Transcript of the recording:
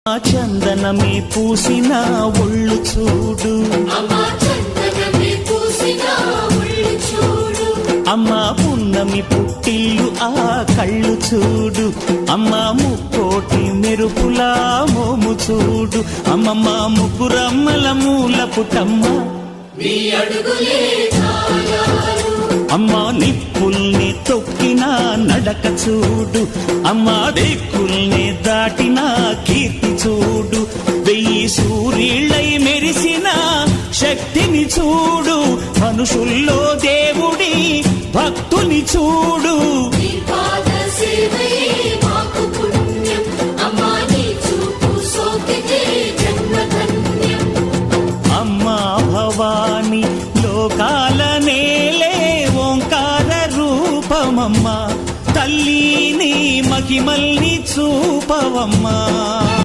చందనమే పూసిన ఒళ్ళు చూడు, అమ్మ పున్నమి పుట్టిల్లు ఆ కళ్ళు చూడు, అమ్మ ముక్కోటి మెరుపులా మోము చూడు, అమ్మమ్మ ముగ్గురమ్మల మూల పుట్టమ్మ అమ్మ నిప్పుల్ని తొక్కిన నడక చూడు, అమ్మ దిక్కుల్ని దాటిన కీర్తి చూడు, 1000 సూర్యుళ్ళై మెరిసిన శక్తిని చూడు, మనుషుల్లో దేవుడి భక్తుని చూడు. అమ్మా భవాని లోకాల నేలే ఓంకార రూపమమ్మా, తల్లిని మహిమల్ని చూపవమ్మా.